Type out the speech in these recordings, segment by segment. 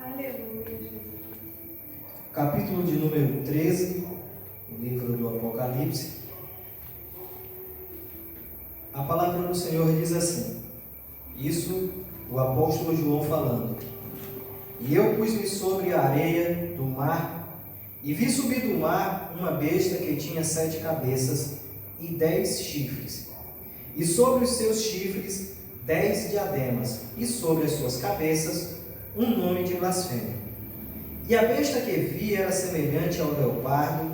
Aleluia, Jesus. Capítulo de número 13, o livro do Apocalipse. A palavra do Senhor diz assim, isso o apóstolo João falando: E eu pus-me sobre a areia do mar, e vi subir do mar uma besta que tinha 7 cabeças e 10 chifres, e sobre os seus chifres 10 diademas, e sobre as suas cabeças um nome de blasfêmia. E a besta que vi era semelhante ao leopardo,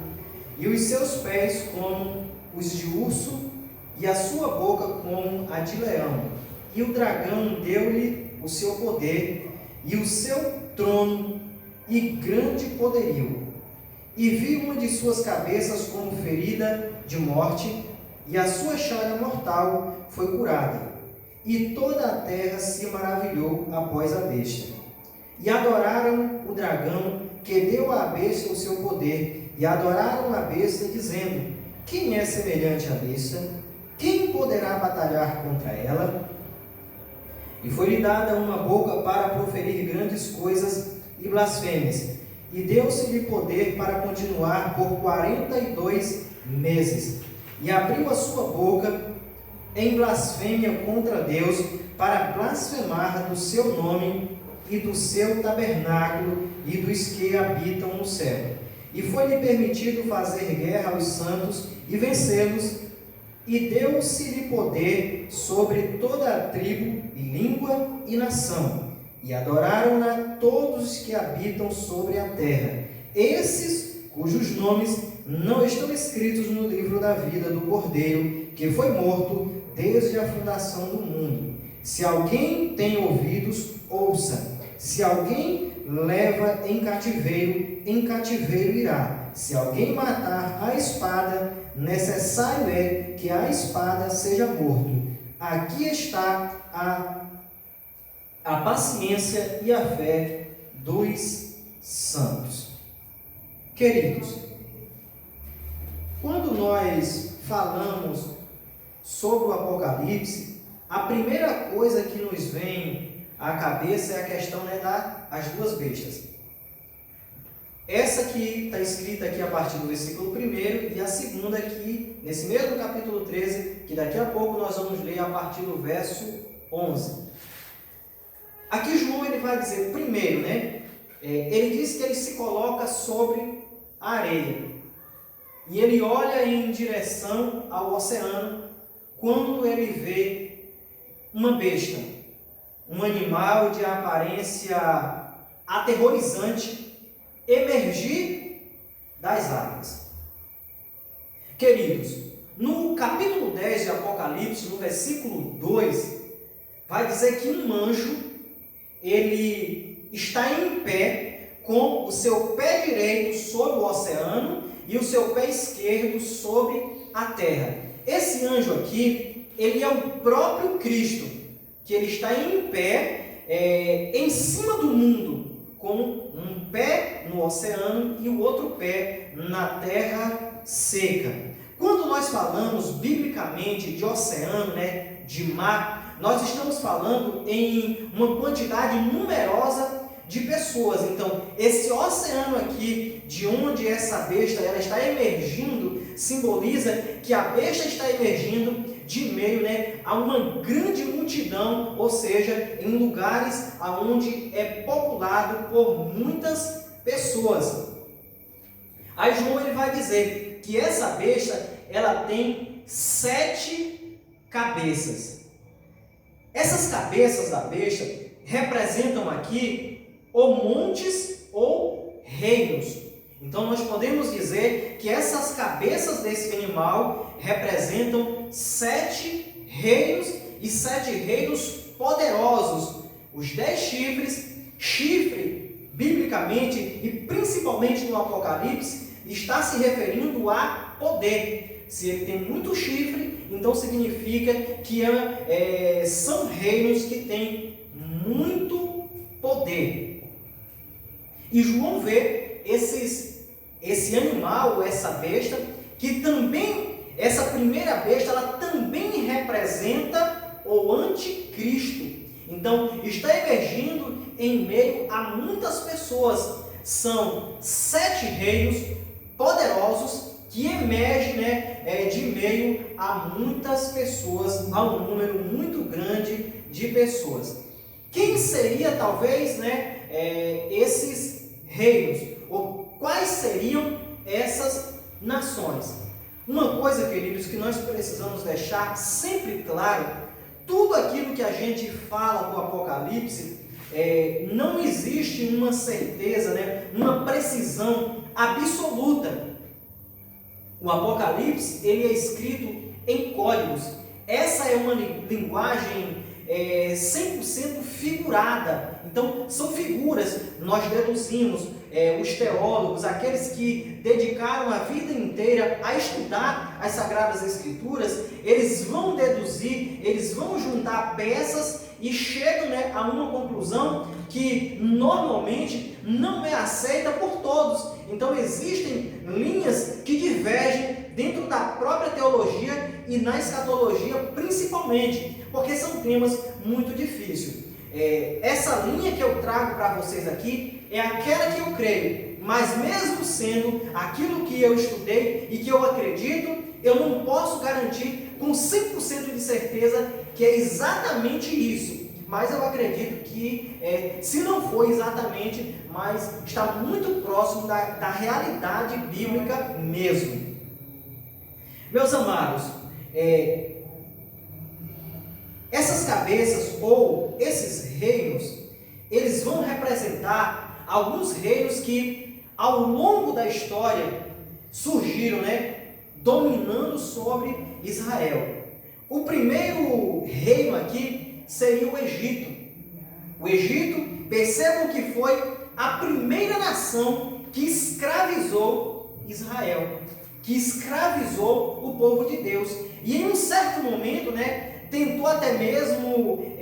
e os seus pés como os de urso, e a sua boca como a de leão. E o dragão deu-lhe o seu poder, e o seu trono, e grande poderio. E vi uma de suas cabeças como ferida de morte, e a sua chaga mortal foi curada. E toda a terra se maravilhou após a besta. E adoraram o dragão, que deu à besta o seu poder, e adoraram a besta, dizendo: Quem é semelhante à besta? Quem poderá batalhar contra ela? E foi-lhe dada uma boca para proferir grandes coisas e blasfêmias, e deu-se-lhe poder para continuar por 42 meses. E abriu a sua boca em blasfêmia contra Deus, para blasfemar do seu nome e do seu tabernáculo e dos que habitam no céu. E foi-lhe permitido fazer guerra aos santos e vencê-los, e deu-se-lhe poder sobre toda a tribo e língua e nação. E adoraram-na todos os que habitam sobre a terra, esses cujos nomes não estão escritos no livro da vida do Cordeiro, que foi morto desde a fundação do mundo. Se alguém tem ouvidos, ouça. Se alguém leva em cativeiro irá. Se alguém matar a espada, necessário é que a espada seja morto. Aqui está a paciência e a fé dos santos. Queridos, quando nós falamos sobre o Apocalipse, a primeira coisa que nos vem à cabeça é a questão das duas bestas. Essa que está escrita aqui a partir do versículo 1 e a segunda aqui, nesse mesmo capítulo 13, que daqui a pouco nós vamos ler a partir do verso 11. Aqui João ele vai dizer, primeiro, ele diz que ele se coloca sobre a areia. E ele olha em direção ao oceano quando ele vê uma besta, um animal de aparência aterrorizante, emergir das águas. Queridos, no capítulo 10 de Apocalipse, no versículo 2, vai dizer que um anjo, ele está em pé, com o seu pé direito sobre o oceano e o seu pé esquerdo sobre a terra. Esse anjo aqui, ele é o próprio Cristo, que ele está em pé, em cima do mundo, com um pé no oceano e o outro pé na terra seca. Quando nós falamos biblicamente de oceano, de mar, nós estamos falando em uma quantidade numerosa de pessoas. Então, esse oceano aqui, de onde essa besta ela está emergindo, simboliza que a besta está emergindo de meio a uma grande multidão, ou seja, em lugares onde é populado por muitas pessoas. Aí João ele vai dizer que essa besta ela tem 7 cabeças. Essas cabeças da besta representam aqui ou montes ou reinos. Então nós podemos dizer que essas cabeças desse animal representam 7 reinos e 7 reinos poderosos. Os 10 chifres, chifre, biblicamente e principalmente no Apocalipse, está se referindo a poder. Se ele tem muito chifre, então significa que são reinos que têm muito poder. E João vê esse animal, essa besta, que também, essa primeira besta, ela também representa o anticristo. Então, está emergindo em meio a muitas pessoas. São 7 reinos poderosos que emergem, de meio a muitas pessoas, a um número muito grande de pessoas. Quem seria talvez, esses reinos? Ou quais seriam essas nações? Uma coisa, queridos, que nós precisamos deixar sempre claro: tudo aquilo que a gente fala do Apocalipse, não existe uma certeza, uma precisão absoluta. O Apocalipse, ele é escrito em códigos. Essa é uma linguagem 100% figurada. Então, são figuras. Nós deduzimos, os teólogos, aqueles que dedicaram a vida inteira a estudar as Sagradas Escrituras, eles vão deduzir, eles vão juntar peças e chegam, a uma conclusão que normalmente não é aceita por todos. Então existem linhas que divergem dentro da própria teologia e na escatologia principalmente, porque são temas muito difíceis. Essa linha que eu trago para vocês aqui é aquela que eu creio, mas mesmo sendo aquilo que eu estudei e que eu acredito, eu não posso garantir com 100% de certeza que é exatamente isso. Mas eu acredito que, se não for exatamente, mas está muito próximo da realidade bíblica mesmo. Meus amados, essas cabeças ou esses reinos, eles vão representar alguns reinos que ao longo da história surgiram, dominando sobre Israel. O primeiro reino aqui seria o Egito. O Egito, percebam que foi a primeira nação que escravizou Israel, que escravizou o povo de Deus. E em um certo momento, tentou até mesmo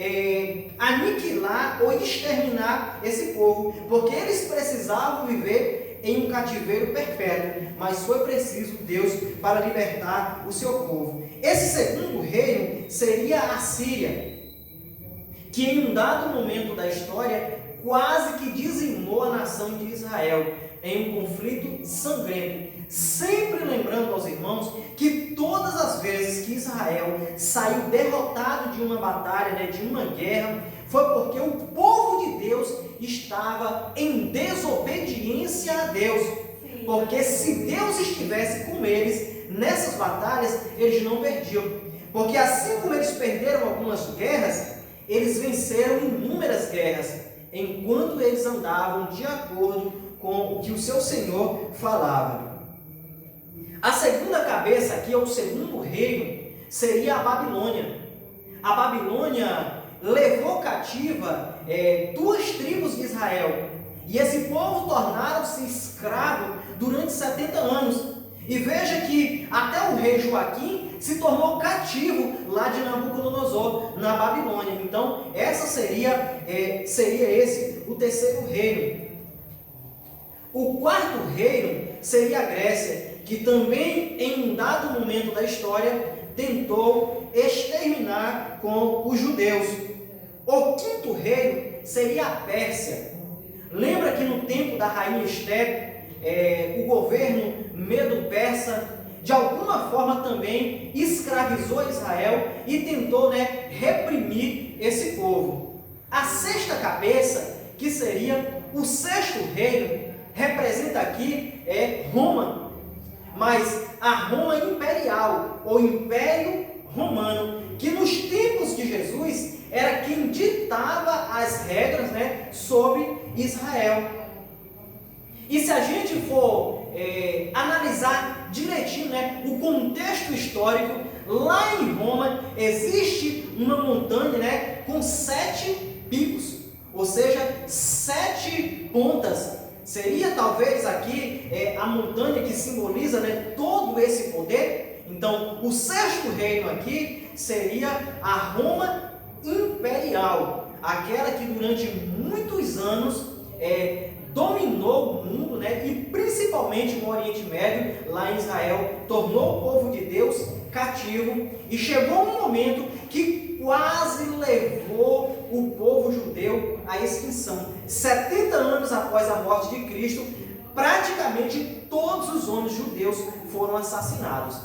aniquilar ou exterminar esse povo, porque eles precisavam viver em um cativeiro perpétuo, mas foi preciso Deus para libertar o seu povo. Esse segundo reino seria a Síria, que em um dado momento da história quase que dizimou a nação de Israel em um conflito sangrento. Sempre lembrando aos irmãos que todas as vezes que Israel saiu derrotado de uma batalha, de uma guerra, foi porque o povo de Deus estava em desobediência a Deus. Porque se Deus estivesse com eles nessas batalhas, eles não perdiam. Porque assim como eles perderam algumas guerras, eles venceram inúmeras guerras, enquanto eles andavam de acordo com o que o seu Senhor falava. A segunda cabeça aqui, ou o segundo reino, seria a Babilônia. A Babilônia levou cativa 2 tribos de Israel. E esse povo tornaram-se escravo durante 70 anos. E veja que até o rei Joaquim se tornou cativo lá de Nabucodonosor, na Babilônia. Então, seria esse o terceiro reino. O quarto reino seria a Grécia, que também em um dado momento da história tentou exterminar com os judeus. O quinto reino seria a Pérsia. Lembra que no tempo da rainha Esté, o governo medo-persa de alguma forma também escravizou Israel e tentou reprimir esse povo. A sexta cabeça, que seria o sexto reino, representa aqui Roma, mas a Roma imperial, ou Império Romano, que nos tempos de Jesus era quem ditava as regras sobre Israel. E se a gente for analisar direitinho o contexto histórico, lá em Roma existe uma montanha com 7 picos, ou seja, 7 pontas. Seria talvez aqui a montanha que simboliza todo esse poder. Então, o sexto reino aqui seria a Roma imperial, aquela que durante muitos anos dominou o mundo, e principalmente no Oriente Médio, lá em Israel, tornou o povo de Deus cativo, e chegou um momento que que quase levou o povo judeu à extinção. 70 anos após a morte de Cristo, praticamente todos os homens judeus foram assassinados.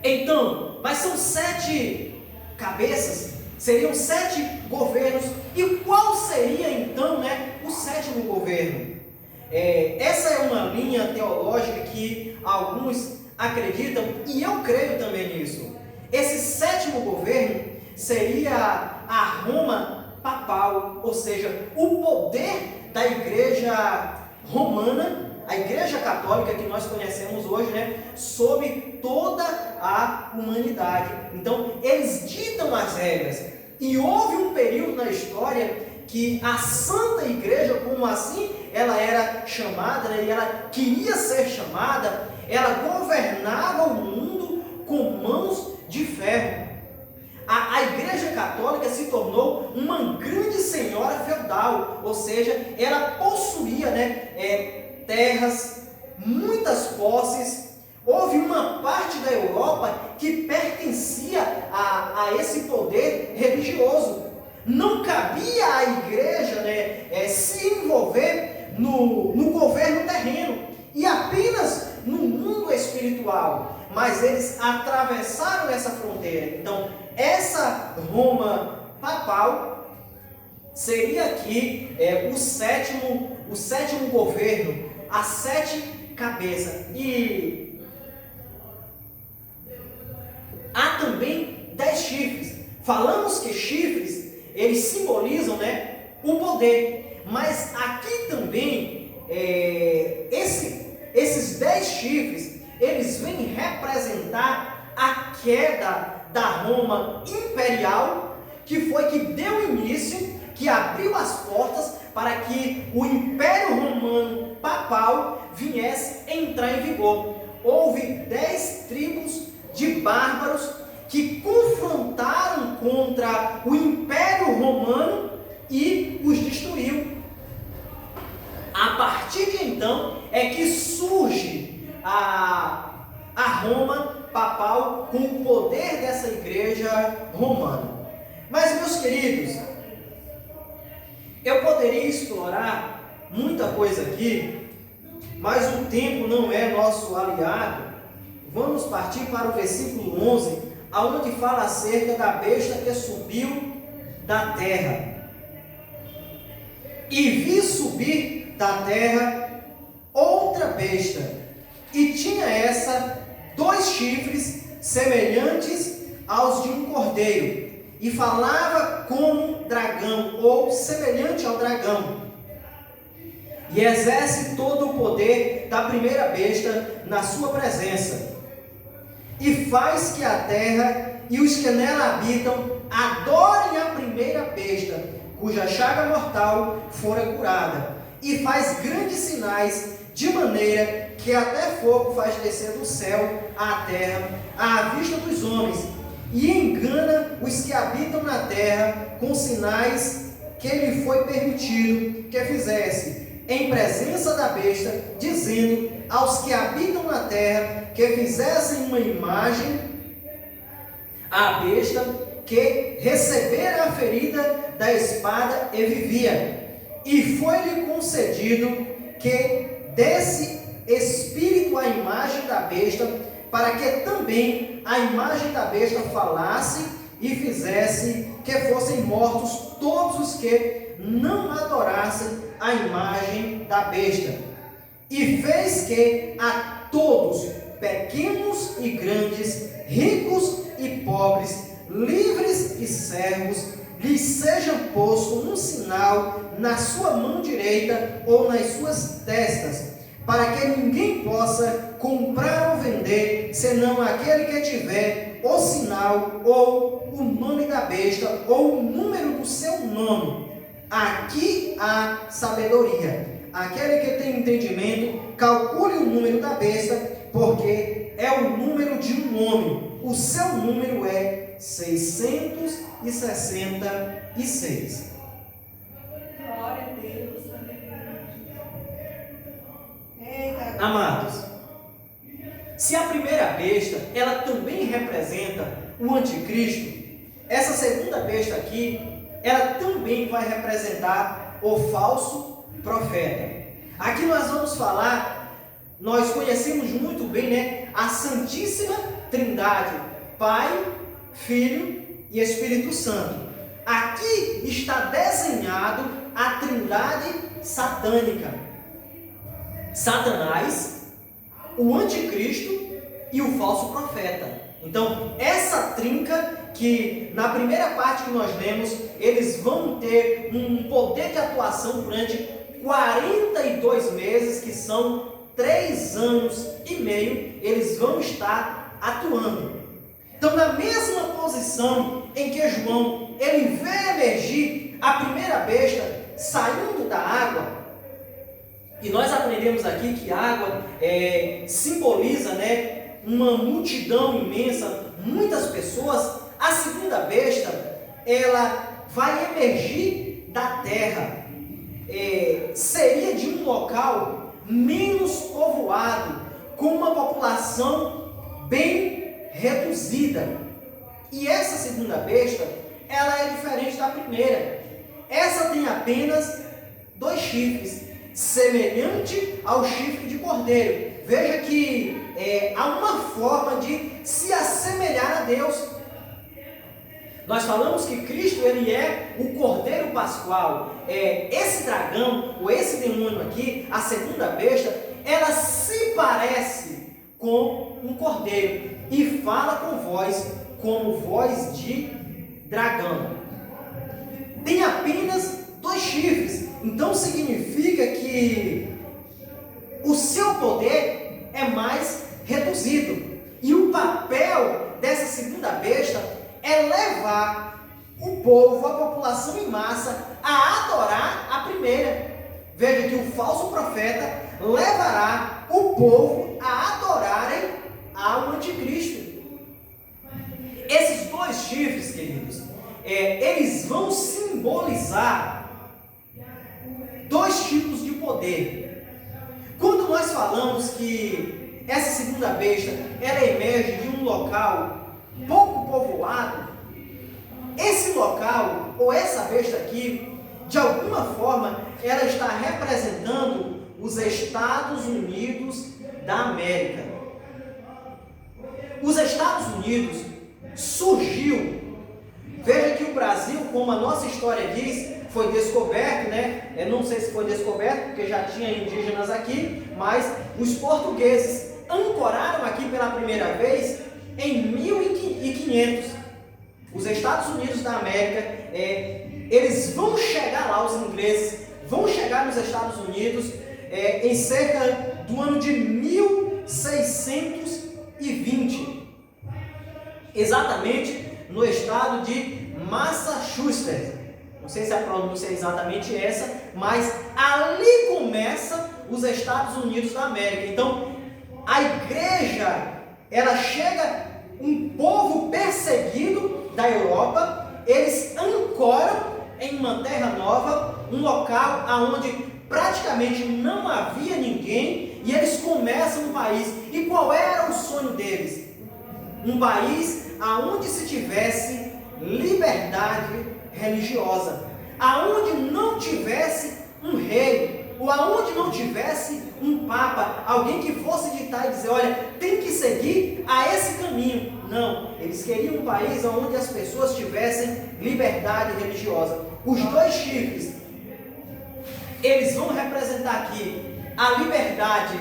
Então, mas são 7 cabeças, seriam 7 governos. E qual seria então, o 7º governo? Essa é uma linha teológica que alguns acreditam, e eu creio também nisso. Esse 7º governo seria a Roma papal, ou seja, o poder da igreja romana, a igreja católica que nós conhecemos hoje, sobre toda a humanidade. Então, eles ditam as regras. E houve um período na história que a Santa Igreja, como assim ela era chamada, e ela queria ser chamada, ela governava o mundo com mãos de ferro. A Igreja Católica se tornou uma grande senhora feudal, ou seja, ela possuía terras, muitas posses. Houve uma parte da Europa que pertencia a esse poder religioso. Não cabia à igreja se envolver no governo terreno e apenas no mundo espiritual. Mas eles atravessaram essa fronteira. Então, essa Roma papal seria aqui o sétimo governo, as 7 cabeças. E há também 10 chifres. Falamos que chifres, eles simbolizam o poder. Mas aqui também, esses 10 chifres, eles vêm representar a queda da Roma imperial, que foi que deu início, que abriu as portas para que o Império Romano papal viesse entrar em vigor. Houve 10 tribos de bárbaros que confrontaram contra o Império Romano e os destruiu. A partir de então é que surge a Roma papal com o poder dessa igreja romana. Mas, meus queridos, eu poderia explorar muita coisa aqui, mas o tempo não é nosso aliado. Vamos partir para o versículo 11, aonde fala acerca da besta que subiu da terra. E vi subir da terra outra besta, e tinha essa 2 chifres semelhantes aos de um cordeiro, e falava como dragão, ou semelhante ao dragão, e exerce todo o poder da primeira besta na sua presença, e faz que a terra e os que nela habitam adorem a primeira besta, cuja chaga mortal fora curada, e faz grandes sinais, de maneira que até fogo faz descer do céu à terra, à vista dos homens, e engana os que habitam na terra com sinais que lhe foi permitido que fizesse, em presença da besta, dizendo aos que habitam na terra que fizessem uma imagem à besta que recebera a ferida da espada e vivia. E foi-lhe concedido que desse espírito à imagem da besta, para que também a imagem da besta falasse e fizesse que fossem mortos todos os que não adorassem a imagem da besta. E fez que a todos, pequenos e grandes, ricos e pobres, livres e servos, lhes seja posto um sinal na sua mão direita ou nas suas testas, para que ninguém possa comprar ou vender, senão aquele que tiver o sinal ou o nome da besta ou o número do seu nome. Aqui há sabedoria. Aquele que tem entendimento, calcule o número da besta, porque é o número de um homem. O seu número é 666. Glória a Deus. Amados, se a primeira besta, ela também representa o anticristo, essa segunda besta aqui, ela também vai representar o falso profeta. Aqui nós vamos falar, nós conhecemos muito bem, né, a Santíssima Trindade, Pai, Filho e Espírito Santo. Aqui está desenhado a Trindade satânica: Satanás, o anticristo e o falso profeta. Então, essa trinca que na primeira parte que nós lemos, eles vão ter um poder de atuação durante 42 meses, que são 3 anos e meio, eles vão estar atuando. Então, na mesma posição em que João, ele vê emergir a primeira besta saindo da água, e nós aprendemos aqui que a água simboliza, né, uma multidão imensa, muitas pessoas. A segunda besta, ela vai emergir da terra. Seria de um local menos povoado, com uma população bem reduzida. E essa segunda besta, ela é diferente da primeira. Essa tem apenas 2 chifres, semelhante ao chifre de cordeiro. Veja que há uma forma de se assemelhar a Deus. Nós falamos que Cristo, ele é o Cordeiro Pascual. Esse dragão, ou esse demônio aqui, a segunda besta, ela se parece com um cordeiro e fala com voz como voz de dragão. Tem apenas 2 chifres, então significa que o seu poder é mais reduzido. E o papel dessa segunda besta é levar o povo, a população em massa, a adorar a primeira. Veja que o falso profeta levará o povo a adorarem ao anticristo. Esses 2 chifres, queridos, eles vão simbolizar 2 tipos de poder. Quando nós falamos que essa segunda besta, ela emerge de um local pouco povoado, esse local, ou essa besta aqui, de alguma forma, ela está representando os Estados Unidos da América. Os Estados Unidos surgiu, veja que o Brasil, como a nossa história diz, foi descoberto, né? Eu não sei se foi descoberto, porque já tinha indígenas aqui, mas os portugueses ancoraram aqui pela primeira vez em 1500. Os Estados Unidos da América, eles vão chegar lá, os ingleses vão chegar nos Estados Unidos em cerca do ano de 1620, exatamente no estado de Massachusetts. Não sei se a pronúncia é exatamente essa, mas ali começa os Estados Unidos da América. Então, a igreja, ela chega, um povo perseguido da Europa, eles ancoram em uma terra nova, um local onde praticamente não havia ninguém, e eles começam um país. E qual era o sonho deles? Um país aonde se tivesse liberdade religiosa, aonde não tivesse um rei, ou aonde não tivesse um papa, alguém que fosse ditar e dizer, olha, tem que seguir a esse caminho. Não, eles queriam um país onde as pessoas tivessem liberdade religiosa. Os 2 chifres, eles vão representar aqui a liberdade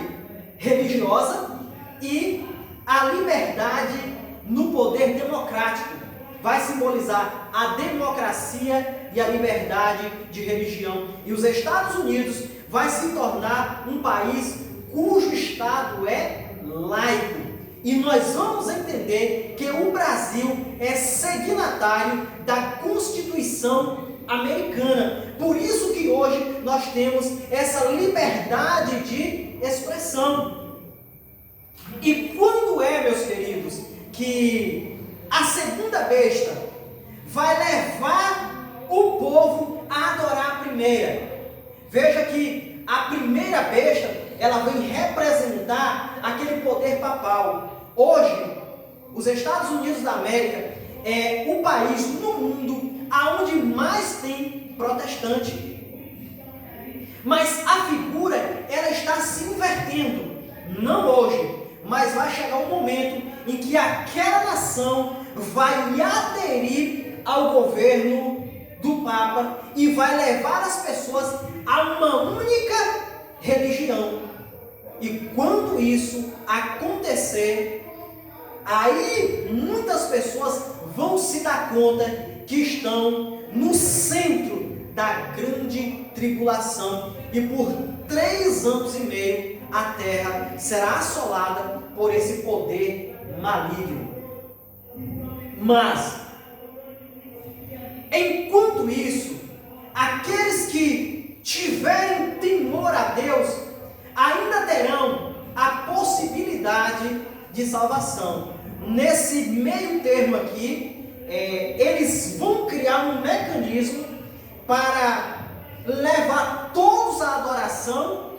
religiosa e a liberdade no poder democrático. Vai simbolizar a democracia e a liberdade de religião. E os Estados Unidos vai se tornar um país cujo Estado é laico. E nós vamos entender que o Brasil é signatário da Constituição americana. Por isso que hoje nós temos essa liberdade de expressão. E quando meus queridos, que a segunda besta vai levar o povo a adorar a primeira? Veja que a primeira besta, ela vem representar aquele poder papal. Hoje, os Estados Unidos da América, é o país no mundo aonde mais tem protestante. Mas a figura, ela está se invertendo. Não hoje, mas vai chegar um momento em que aquela nação vai aderir ao governo do Papa e vai levar as pessoas a uma única religião. E quando isso acontecer, aí muitas pessoas vão se dar conta que estão no centro da grande tribulação, e por 3 anos e meio a terra será assolada por esse poder maligno. Mas, enquanto isso, aqueles que tiverem temor a Deus ainda terão a possibilidade de salvação. Nesse meio termo aqui, eles vão criar um mecanismo para levar todos à adoração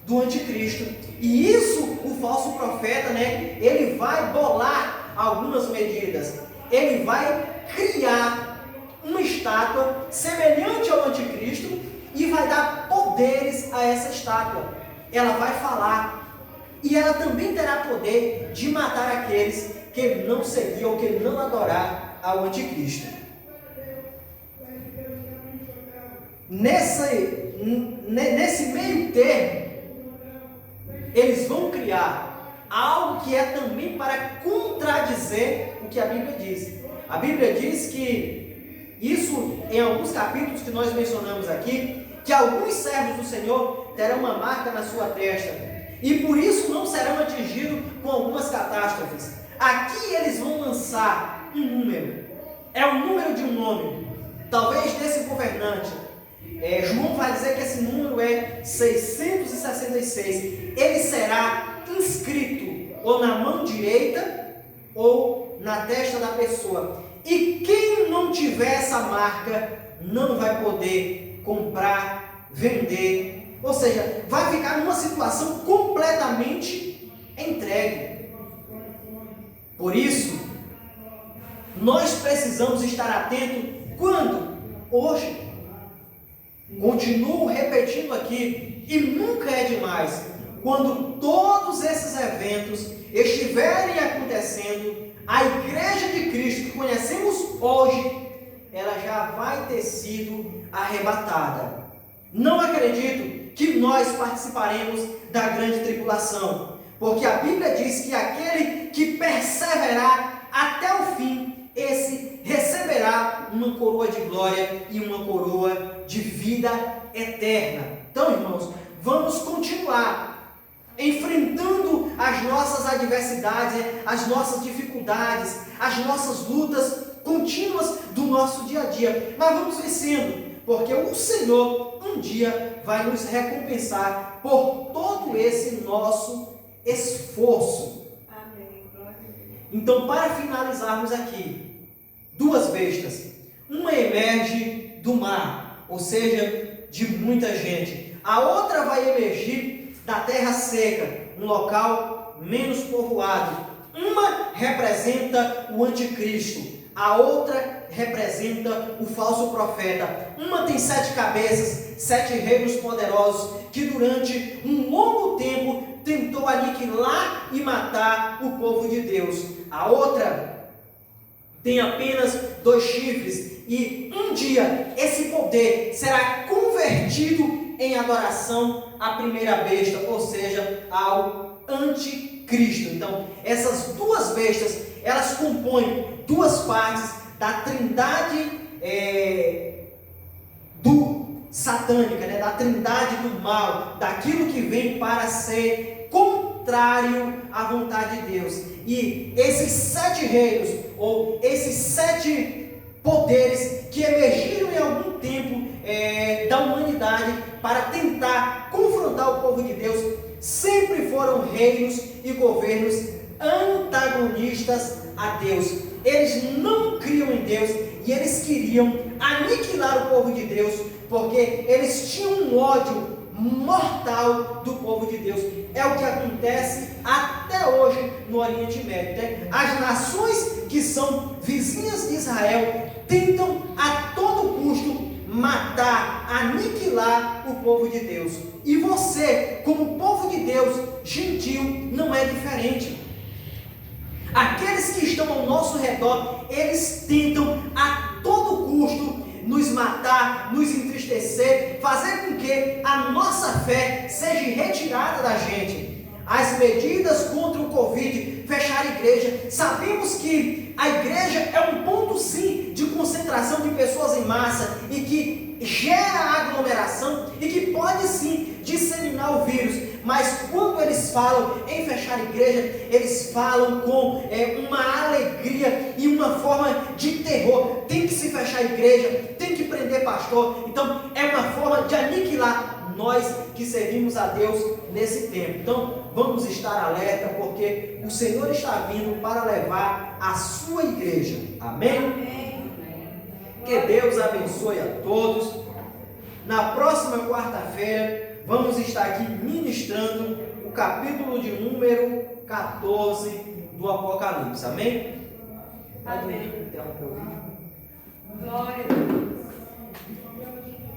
do anticristo. E isso, o falso profeta, ele vai bolar algumas medidas. Ele vai criar uma estátua semelhante ao anticristo e vai dar poderes a essa estátua. Ela vai falar, e ela também terá poder de matar aqueles que não seguiam, que não adorar ao anticristo. Nesse meio termo, eles vão criar algo que é também para contradizer o que a Bíblia diz. A Bíblia diz que isso, em alguns capítulos que nós mencionamos aqui, que alguns servos do Senhor terão uma marca na sua testa, e por isso não serão atingidos com algumas catástrofes. Aqui eles vão lançar um número, é o número de um nome, talvez desse governante. João vai dizer que esse número é 666. Ele será inscrito ou na mão direita ou na testa da pessoa. E quem não tiver essa marca não vai poder comprar, vender. Ou seja, vai ficar numa situação completamente entregue. Por isso, nós precisamos estar atentos quando? Hoje. Continuo repetindo aqui, e nunca é demais, quando todos esses eventos estiverem acontecendo, a Igreja de Cristo que conhecemos hoje, ela já vai ter sido arrebatada. Não acredito que nós participaremos da grande tribulação, porque a Bíblia diz que aquele que perseverar até o fim, esse receberá uma coroa de glória e uma coroa de vida eterna. Então, irmãos, vamos continuar enfrentando as nossas adversidades, as nossas dificuldades, as nossas lutas contínuas do nosso dia a dia. Mas vamos vencendo, porque o Senhor um dia vai nos recompensar por todo esse nosso esforço. Então, para finalizarmos aqui, 2 bestas. Uma emerge do mar, ou seja, de muita gente. A outra vai emergir da terra seca, um local menos povoado. Uma representa o anticristo, a outra representa o falso profeta. Uma tem 7 cabeças, 7 reinos poderosos, que durante um longo tempo tentou aniquilar e matar o povo de Deus. A outra tem apenas 2 chifres, e um dia esse poder será convertido em adoração à primeira besta, ou seja, ao anticristo. Então, essas 2 bestas, elas compõem 2 partes da trindade satânica, da trindade do mal, daquilo que vem para ser contrário à vontade de Deus. E esses 7 reinos, ou esses 7 poderes que emergiram em algum tempo da humanidade para tentar confrontar o povo de Deus, sempre foram reinos e governos antagonistas a Deus. Eles não criam em Deus e eles queriam aniquilar o povo de Deus, porque eles tinham um ódio mortal do povo de Deus. É o que acontece até hoje no Oriente Médio, né? As nações que são vizinhas de Israel tentam a todo custo matar, aniquilar o povo de Deus. E você, como povo de Deus, gentil, não é diferente. Aqueles que estão ao nosso redor, eles tentam a todo custo nos matar, nos entristecer, fazer com que a nossa fé seja retirada da gente. As medidas contra o Covid, fechar a igreja, sabemos que a igreja é um ponto sim de concentração de pessoas em massa e que gera aglomeração e que pode sim disseminar o vírus. Mas quando eles falam em fechar a igreja, eles falam com uma alegria e uma forma de terror. Tem que se fechar a igreja, tem que prender pastor. Então é uma forma de aniquilar nós que servimos a Deus nesse tempo. Então vamos estar alerta, porque o Senhor está vindo para levar a sua igreja. Amém? Amém. Que Deus abençoe a todos. Na próxima quarta-feira vamos estar aqui ministrando o capítulo de número 14 do Apocalipse. Amém? Amém. Interromper o vídeo. Glória a Deus.